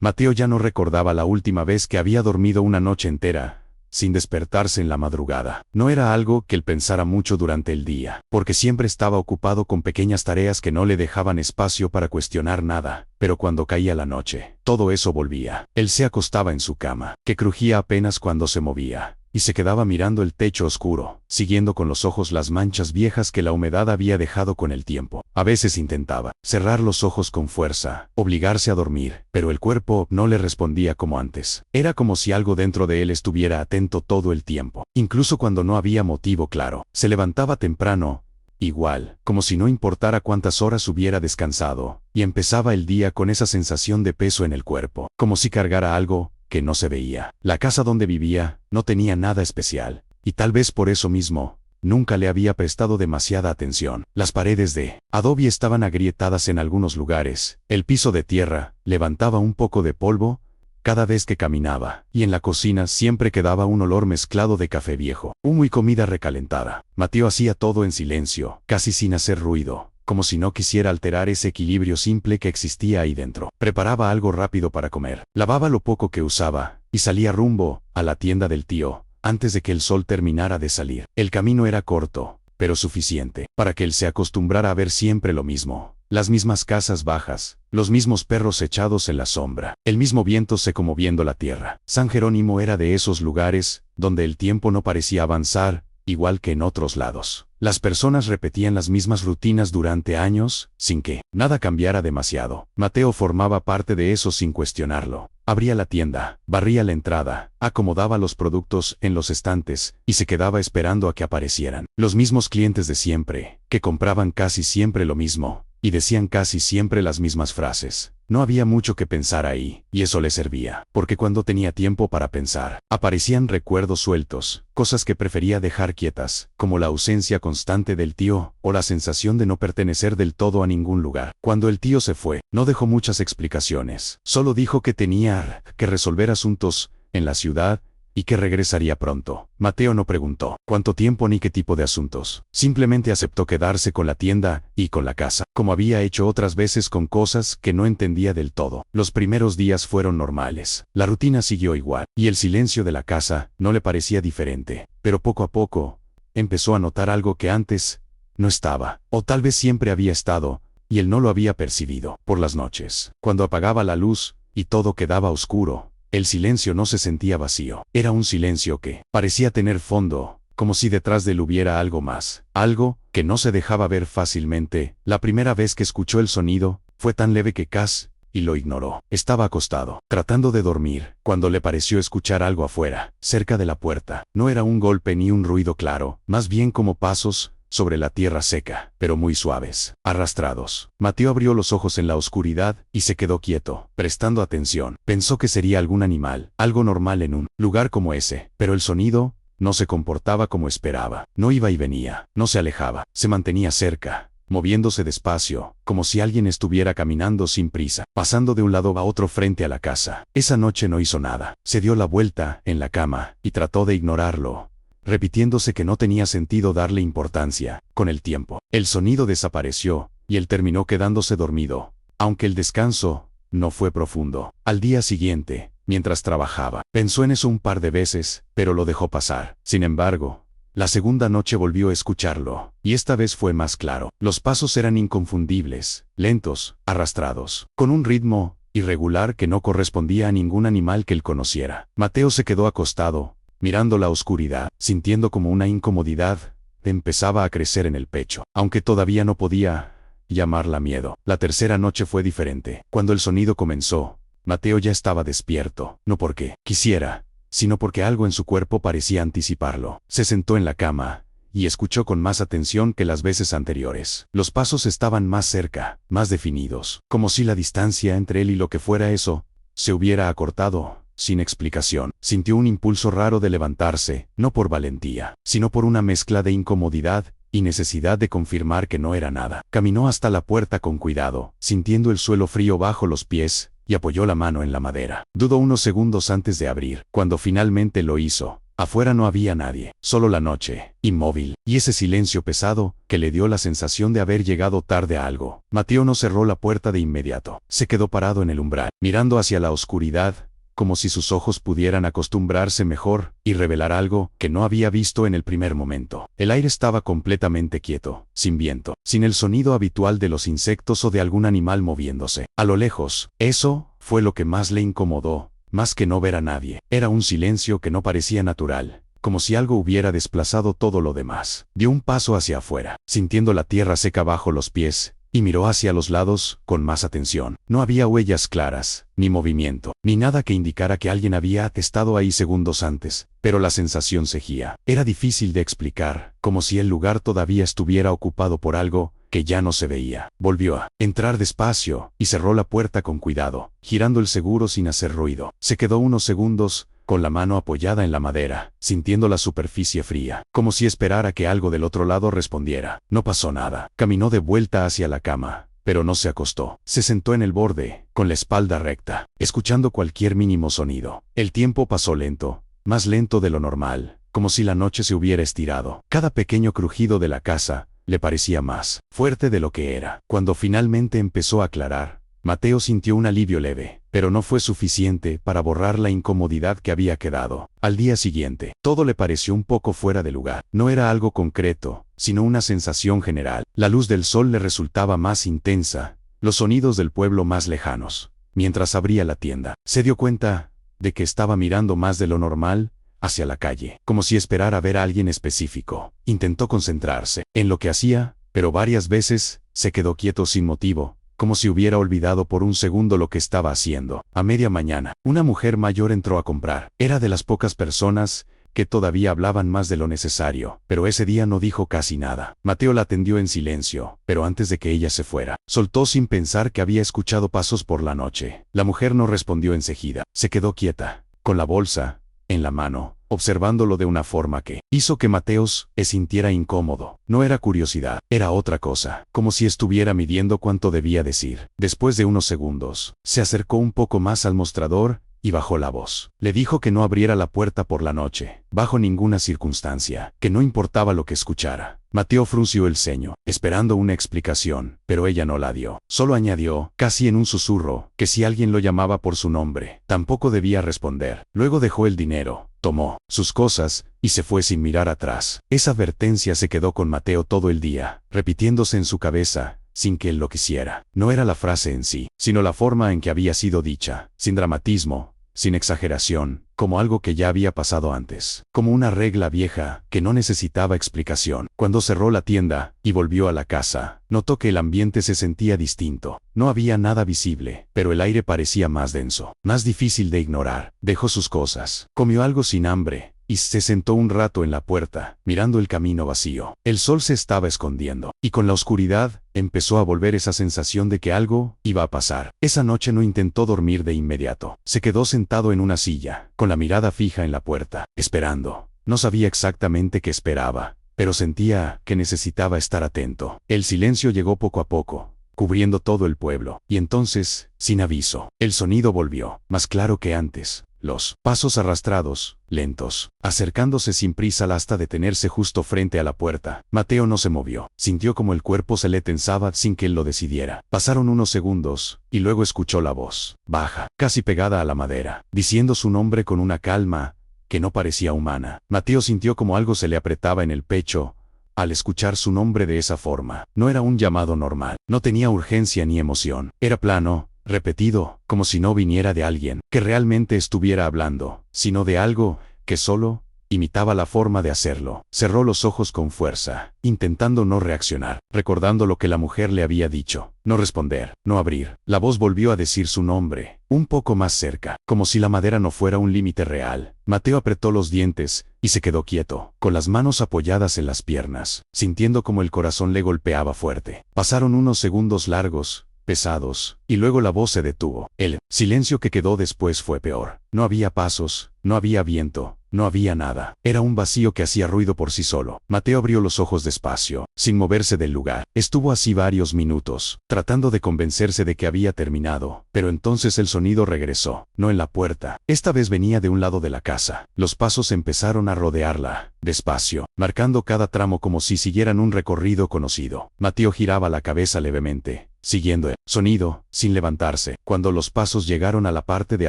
Mateo ya no recordaba la última vez que había dormido una noche entera, sin despertarse en la madrugada. No era algo que él pensara mucho durante el día, porque siempre estaba ocupado con pequeñas tareas que no le dejaban espacio para cuestionar nada, pero cuando caía la noche, todo eso volvía. Él se acostaba en su cama, que crujía apenas cuando se movía, y se quedaba mirando el techo oscuro, siguiendo con los ojos las manchas viejas que la humedad había dejado con el tiempo. A veces intentaba cerrar los ojos con fuerza, obligarse a dormir, pero el cuerpo no le respondía como antes. Era como si algo dentro de él estuviera atento todo el tiempo, incluso cuando no había motivo claro. Se levantaba temprano, igual, como si no importara cuántas horas hubiera descansado, y empezaba el día con esa sensación de peso en el cuerpo, como si cargara algo que no se veía. La casa donde vivía no tenía nada especial, y tal vez por eso mismo, nunca le había prestado demasiada atención. Las paredes de adobe estaban agrietadas en algunos lugares, el piso de tierra levantaba un poco de polvo cada vez que caminaba, y en la cocina siempre quedaba un olor mezclado de café viejo, humo y comida recalentada. Mateo hacía todo en silencio, casi sin hacer ruido, como si no quisiera alterar ese equilibrio simple que existía ahí dentro. Preparaba algo rápido para comer, lavaba lo poco que usaba, y salía rumbo a la tienda del tío, antes de que el sol terminara de salir. El camino era corto, pero suficiente para que él se acostumbrara a ver siempre lo mismo. Las mismas casas bajas, los mismos perros echados en la sombra, el mismo viento seco moviendo la tierra. San Jerónimo era de esos lugares donde el tiempo no parecía avanzar, igual que en otros lados. Las personas repetían las mismas rutinas durante años, sin que nada cambiara demasiado. Mateo formaba parte de eso sin cuestionarlo. Abría la tienda, barría la entrada, acomodaba los productos en los estantes, y se quedaba esperando a que aparecieran los mismos clientes de siempre, que compraban casi siempre lo mismo, y decían casi siempre las mismas frases. No había mucho que pensar ahí, y eso le servía, porque cuando tenía tiempo para pensar, aparecían recuerdos sueltos, cosas que prefería dejar quietas, como la ausencia constante del tío, o la sensación de no pertenecer del todo a ningún lugar. Cuando el tío se fue, no dejó muchas explicaciones, solo dijo que tenía que resolver asuntos en la ciudad, y que regresaría pronto. Mateo no preguntó cuánto tiempo ni qué tipo de asuntos. Simplemente aceptó quedarse con la tienda y con la casa, como había hecho otras veces con cosas que no entendía del todo. Los primeros días fueron normales. La rutina siguió igual, y el silencio de la casa no le parecía diferente. Pero poco a poco, empezó a notar algo que antes no estaba, o tal vez siempre había estado, y él no lo había percibido. Por las noches, cuando apagaba la luz y todo quedaba oscuro, el silencio no se sentía vacío. Era un silencio que parecía tener fondo, como si detrás de él hubiera algo más, algo que no se dejaba ver fácilmente. La primera vez que escuchó el sonido, fue tan leve que casi lo ignoró. Estaba acostado, tratando de dormir, cuando le pareció escuchar algo afuera, cerca de la puerta. No era un golpe ni un ruido claro, más bien como pasos sobre la tierra seca, pero muy suaves, arrastrados. Mateo abrió los ojos en la oscuridad y se quedó quieto, prestando atención. Pensó que sería algún animal, algo normal en un lugar como ese, pero el sonido no se comportaba como esperaba. No iba y venía, no se alejaba, se mantenía cerca, moviéndose despacio, como si alguien estuviera caminando sin prisa, pasando de un lado a otro frente a la casa. Esa noche no hizo nada. Se dio la vuelta en la cama y trató de ignorarlo, repitiéndose que no tenía sentido darle importancia. Con el tiempo, el sonido desapareció, y él terminó quedándose dormido, aunque el descanso no fue profundo. Al día siguiente, mientras trabajaba, pensó en eso un par de veces, pero lo dejó pasar. Sin embargo, la segunda noche volvió a escucharlo, y esta vez fue más claro. Los pasos eran inconfundibles, lentos, arrastrados, con un ritmo irregular que no correspondía a ningún animal que él conociera. Mateo se quedó acostado, mirando la oscuridad, sintiendo como una incomodidad empezaba a crecer en el pecho, aunque todavía no podía llamarla miedo. La tercera noche fue diferente. Cuando el sonido comenzó, Mateo ya estaba despierto, no porque quisiera, sino porque algo en su cuerpo parecía anticiparlo. Se sentó en la cama y escuchó con más atención que las veces anteriores. Los pasos estaban más cerca, más definidos, como si la distancia entre él y lo que fuera eso se hubiera acortado sin explicación. Sintió un impulso raro de levantarse, no por valentía, sino por una mezcla de incomodidad y necesidad de confirmar que no era nada. Caminó hasta la puerta con cuidado, sintiendo el suelo frío bajo los pies, y apoyó la mano en la madera. Dudó unos segundos antes de abrir. Cuando finalmente lo hizo, Afuera no había nadie, solo la noche, inmóvil, y ese silencio pesado, que le dio la sensación de haber llegado tarde a algo. Mateo no cerró la puerta de inmediato. Se quedó parado en el umbral, mirando hacia la oscuridad, como si sus ojos pudieran acostumbrarse mejor y revelar algo que no había visto en el primer momento. El aire estaba completamente quieto, sin viento, sin el sonido habitual de los insectos o de algún animal moviéndose. A lo lejos, eso fue lo que más le incomodó, más que no ver a nadie. Era un silencio que no parecía natural, como si algo hubiera desplazado todo lo demás. Dio un paso hacia afuera, sintiendo la tierra seca bajo los pies, y miró hacia los lados con más atención. No había huellas claras, ni movimiento, ni nada que indicara que alguien había estado ahí segundos antes, pero la sensación seguía. Era difícil de explicar, como si el lugar todavía estuviera ocupado por algo que ya no se veía. Volvió a entrar despacio, y cerró la puerta con cuidado, girando el seguro sin hacer ruido. Se quedó unos segundos, con la mano apoyada en la madera, sintiendo la superficie fría, como si esperara que algo del otro lado respondiera. No pasó nada. Caminó de vuelta hacia la cama, pero no se acostó. Se sentó en el borde, con la espalda recta, escuchando cualquier mínimo sonido. El tiempo pasó lento, más lento de lo normal, como si la noche se hubiera estirado. Cada pequeño crujido de la casa le parecía más fuerte de lo que era. Cuando finalmente empezó a aclarar, Mateo sintió un alivio leve, pero no fue suficiente para borrar la incomodidad que había quedado. Al día siguiente, todo le pareció un poco fuera de lugar. No era algo concreto, sino una sensación general. La luz del sol le resultaba más intensa, los sonidos del pueblo más lejanos. Mientras abría la tienda, se dio cuenta de que estaba mirando más de lo normal hacia la calle, como si esperara ver a alguien específico. Intentó concentrarse en lo que hacía, pero varias veces se quedó quieto sin motivo, como si hubiera olvidado por un segundo lo que estaba haciendo. A media mañana, una mujer mayor entró a comprar. Era de las pocas personas que todavía hablaban más de lo necesario, pero ese día no dijo casi nada. Mateo la atendió en silencio, pero antes de que ella se fuera, soltó sin pensar que había escuchado pasos por la noche. La mujer no respondió enseguida. Se quedó quieta, con la bolsa en la mano, observándolo de una forma que hizo que Mateo se sintiera incómodo. No era curiosidad, era otra cosa, como si estuviera midiendo cuánto debía decir. Después de unos segundos, se acercó un poco más al mostrador y bajó la voz. Le dijo que no abriera la puerta por la noche, bajo ninguna circunstancia, que no importaba lo que escuchara. Mateo frunció el ceño, esperando una explicación, pero ella no la dio. Solo añadió, casi en un susurro, que si alguien lo llamaba por su nombre, tampoco debía responder. Luego dejó el dinero, tomó sus cosas y se fue sin mirar atrás. Esa advertencia se quedó con Mateo todo el día, repitiéndose en su cabeza, sin que él lo quisiera. No era la frase en sí, sino la forma en que había sido dicha, sin dramatismo, sin exageración, como algo que ya había pasado antes, como una regla vieja que no necesitaba explicación. Cuando cerró la tienda y volvió a la casa, notó que el ambiente se sentía distinto. No había nada visible, pero el aire parecía más denso, más difícil de ignorar. Dejó sus cosas, comió algo sin hambre, y se sentó un rato en la puerta, mirando el camino vacío. El sol se estaba escondiendo, y con la oscuridad, empezó a volver esa sensación de que algo iba a pasar. Esa noche no intentó dormir de inmediato. Se quedó sentado en una silla, con la mirada fija en la puerta, esperando. No sabía exactamente qué esperaba, pero sentía que necesitaba estar atento. El silencio llegó poco a poco, cubriendo todo el pueblo, y entonces, sin aviso, el sonido volvió, más claro que antes. Los pasos arrastrados, lentos, acercándose sin prisa hasta detenerse justo frente a la puerta. Mateo no se movió. Sintió como el cuerpo se le tensaba sin que él lo decidiera. Pasaron unos segundos, y luego escuchó la voz, baja, casi pegada a la madera, diciendo su nombre con una calma que no parecía humana. Mateo sintió como algo se le apretaba en el pecho al escuchar su nombre de esa forma. No era un llamado normal. No tenía urgencia ni emoción. Era plano, repetido, como si no viniera de alguien que realmente estuviera hablando, sino de algo que solo imitaba la forma de hacerlo. Cerró los ojos con fuerza, intentando no reaccionar, recordando lo que la mujer le había dicho. No responder, no abrir. La voz volvió a decir su nombre, un poco más cerca, como si la madera no fuera un límite real. Mateo apretó los dientes y se quedó quieto, con las manos apoyadas en las piernas, sintiendo como el corazón le golpeaba fuerte. Pasaron unos segundos largos, pesados, y luego la voz se detuvo. El silencio que quedó después fue peor. No había pasos, no había viento, no había nada. Era un vacío que hacía ruido por sí solo. Mateo abrió los ojos despacio, sin moverse del lugar. Estuvo así varios minutos, tratando de convencerse de que había terminado, pero entonces el sonido regresó, no en la puerta. Esta vez venía de un lado de la casa. Los pasos empezaron a rodearla, despacio, marcando cada tramo como si siguieran un recorrido conocido. Mateo giraba la cabeza levemente, siguiendo el sonido, sin levantarse. Cuando los pasos llegaron a la parte de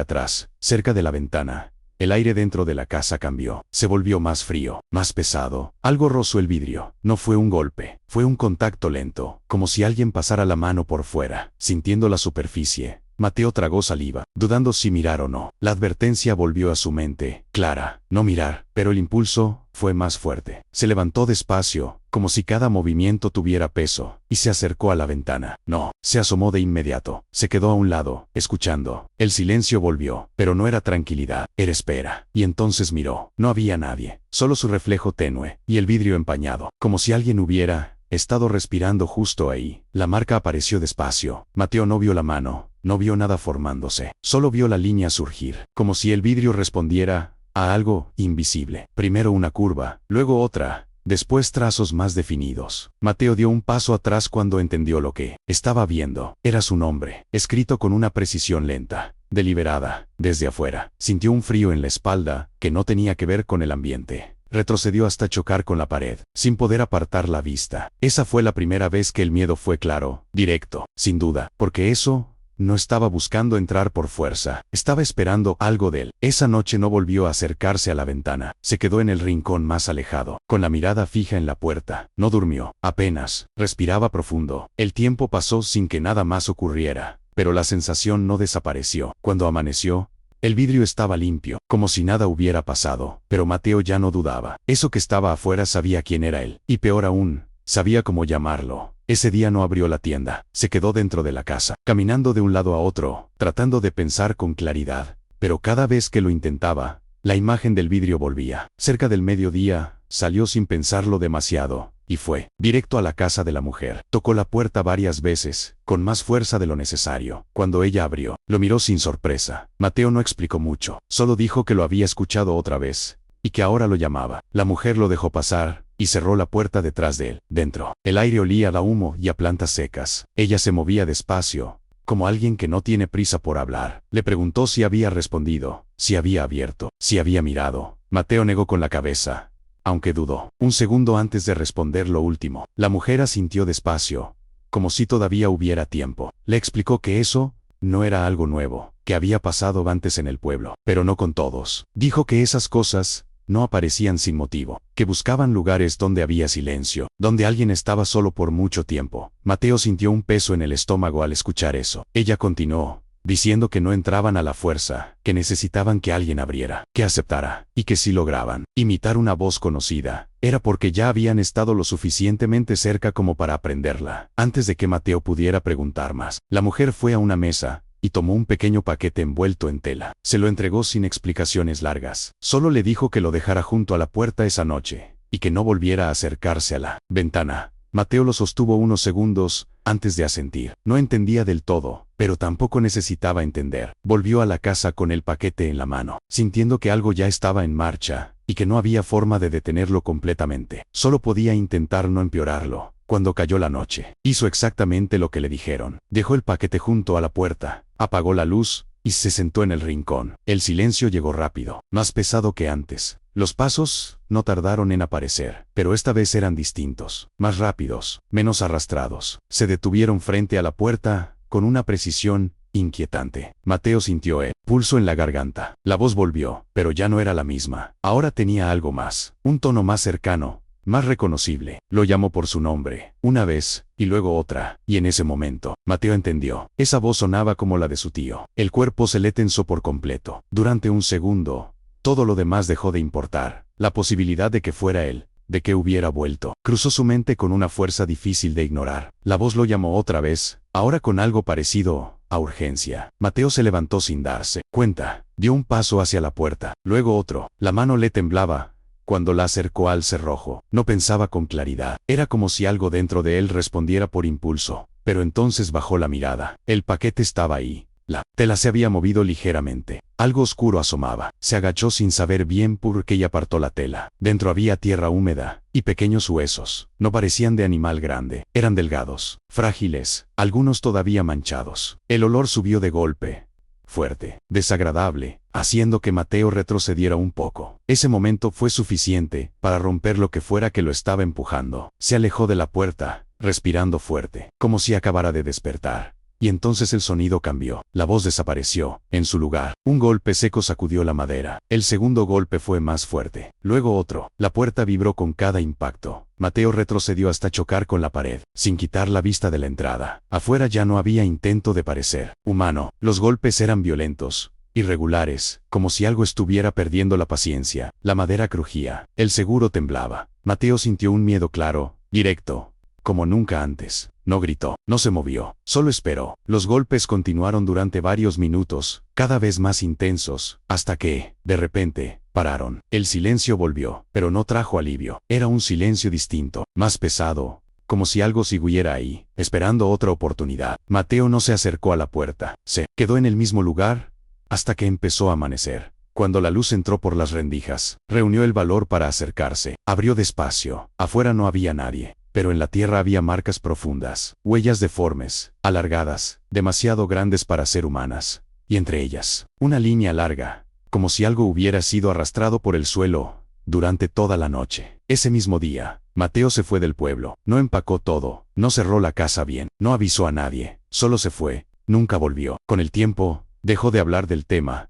atrás, cerca de la ventana, el aire dentro de la casa cambió. Se volvió más frío, más pesado. Algo rozó el vidrio. No fue un golpe, fue un contacto lento, como si alguien pasara la mano por fuera. Sintiendo la superficie, Mateo tragó saliva, dudando si mirar o no. La advertencia volvió a su mente, clara, no mirar, pero el impulso fue más fuerte. Se levantó despacio, como si cada movimiento tuviera peso, y se acercó a la ventana. No, se asomó de inmediato. Se quedó a un lado, escuchando. El silencio volvió, pero no era tranquilidad, era espera. Y entonces miró. No había nadie, solo su reflejo tenue, y el vidrio empañado, como si alguien hubiera estado respirando justo ahí. La marca apareció despacio. Mateo no vio la mano, no vio nada formándose, solo vio la línea surgir, como si el vidrio respondiera a algo invisible. Primero una curva, luego otra, después trazos más definidos. Mateo dio un paso atrás cuando entendió lo que estaba viendo. Era su nombre, escrito con una precisión lenta, deliberada, desde afuera. Sintió un frío en la espalda, que no tenía que ver con el ambiente. Retrocedió hasta chocar con la pared, sin poder apartar la vista. Esa fue la primera vez que el miedo fue claro, directo, sin duda, porque eso no estaba buscando entrar por fuerza, estaba esperando algo de él. Esa noche no volvió a acercarse a la ventana, se quedó en el rincón más alejado, con la mirada fija en la puerta. No durmió, apenas, respiraba profundo. El tiempo pasó sin que nada más ocurriera, pero la sensación no desapareció. Cuando amaneció, el vidrio estaba limpio, como si nada hubiera pasado, pero Mateo ya no dudaba. Eso que estaba afuera sabía quién era él, y peor aún, sabía cómo llamarlo. Ese día no abrió la tienda, se quedó dentro de la casa, caminando de un lado a otro, tratando de pensar con claridad, pero cada vez que lo intentaba, la imagen del vidrio volvía. Cerca del mediodía, salió sin pensarlo demasiado, y fue directo a la casa de la mujer. Tocó la puerta varias veces, con más fuerza de lo necesario. Cuando ella abrió, lo miró sin sorpresa. Mateo no explicó mucho, solo dijo que lo había escuchado otra vez, y que ahora lo llamaba. La mujer lo dejó pasar, y cerró la puerta detrás de él. Dentro, el aire olía a humo y a plantas secas. Ella se movía despacio, como alguien que no tiene prisa por hablar. Le preguntó si había respondido, si había abierto, si había mirado. Mateo negó con la cabeza, aunque dudó un segundo antes de responder lo último. La mujer asintió despacio, como si todavía hubiera tiempo. Le explicó que eso no era algo nuevo, que había pasado antes en el pueblo, pero no con todos. Dijo que esas cosas no aparecían sin motivo, que buscaban lugares donde había silencio, donde alguien estaba solo por mucho tiempo. Mateo sintió un peso en el estómago al escuchar eso. Ella continuó, diciendo que no entraban a la fuerza, que necesitaban que alguien abriera, que aceptara, y que si lograban imitar una voz conocida, era porque ya habían estado lo suficientemente cerca como para aprenderla. Antes de que Mateo pudiera preguntar más, la mujer fue a una mesa y tomó un pequeño paquete envuelto en tela. Se lo entregó sin explicaciones largas. Solo le dijo que lo dejara junto a la puerta esa noche, y que no volviera a acercarse a la ventana. Mateo lo sostuvo unos segundos, antes de asentir. No entendía del todo, pero tampoco necesitaba entender. Volvió a la casa con el paquete en la mano, sintiendo que algo ya estaba en marcha, y que no había forma de detenerlo completamente. Solo podía intentar no empeorarlo. Cuando cayó la noche, hizo exactamente lo que le dijeron. Dejó el paquete junto a la puerta, apagó la luz, y se sentó en el rincón. El silencio llegó rápido, más pesado que antes. Los pasos no tardaron en aparecer, pero esta vez eran distintos, más rápidos, menos arrastrados. Se detuvieron frente a la puerta, con una precisión inquietante. Mateo sintió el pulso en la garganta. La voz volvió, pero ya no era la misma. Ahora tenía algo más, un tono más cercano, más reconocible. Lo llamó por su nombre, una vez, y luego otra, y en ese momento, Mateo entendió. Esa voz sonaba como la de su tío. El cuerpo se le tensó por completo. Durante un segundo, todo lo demás dejó de importar. La posibilidad de que fuera él, de que hubiera vuelto, cruzó su mente con una fuerza difícil de ignorar. La voz lo llamó otra vez, ahora con algo parecido a urgencia. Mateo se levantó sin darse cuenta. Dio un paso hacia la puerta, luego otro. La mano le temblaba cuando la acercó al cerrojo. No pensaba con claridad. Era como si algo dentro de él respondiera por impulso, pero entonces bajó la mirada. El paquete estaba ahí. La tela se había movido ligeramente. Algo oscuro asomaba. Se agachó sin saber bien por qué y apartó la tela. Dentro había tierra húmeda y pequeños huesos. No parecían de animal grande. Eran delgados, frágiles, algunos todavía manchados. El olor subió de golpe. Fuerte, desagradable, haciendo que Mateo retrocediera un poco. Ese momento fue suficiente para romper lo que fuera que lo estaba empujando. Se alejó de la puerta, respirando fuerte, como si acabara de despertar. Y entonces el sonido cambió. La voz desapareció. En su lugar, un golpe seco sacudió la madera. El segundo golpe fue más fuerte. Luego otro. La puerta vibró con cada impacto. Mateo retrocedió hasta chocar con la pared, sin quitar la vista de la entrada. Afuera ya no había intento de parecer humano. Los golpes eran violentos, irregulares, como si algo estuviera perdiendo la paciencia. La madera crujía. El seguro temblaba. Mateo sintió un miedo claro, directo, como nunca antes. No gritó, no se movió, solo esperó. Los golpes continuaron durante varios minutos, cada vez más intensos, hasta que, de repente, pararon. El silencio volvió, pero no trajo alivio. Era un silencio distinto, más pesado, como si algo siguiera ahí, esperando otra oportunidad. Mateo no se acercó a la puerta, se quedó en el mismo lugar, hasta que empezó a amanecer. Cuando la luz entró por las rendijas, reunió el valor para acercarse. Abrió despacio. Afuera no había nadie. Pero en la tierra había marcas profundas, huellas deformes, alargadas, demasiado grandes para ser humanas. Y entre ellas, una línea larga, como si algo hubiera sido arrastrado por el suelo durante toda la noche. Ese mismo día, Mateo se fue del pueblo. No empacó todo, no cerró la casa bien, no avisó a nadie, solo se fue, nunca volvió. Con el tiempo, dejó de hablar del tema,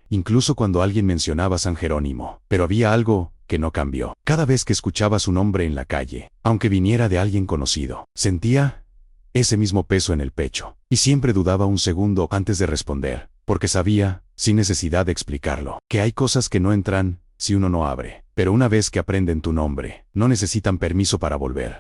incluso cuando alguien mencionaba a San Jerónimo. Pero había algo que no cambió. Cada vez que escuchaba su nombre en la calle, aunque viniera de alguien conocido, sentía ese mismo peso en el pecho. Y siempre dudaba un segundo antes de responder, porque sabía, sin necesidad de explicarlo, que hay cosas que no entran si uno no abre. Pero una vez que aprenden tu nombre, no necesitan permiso para volver.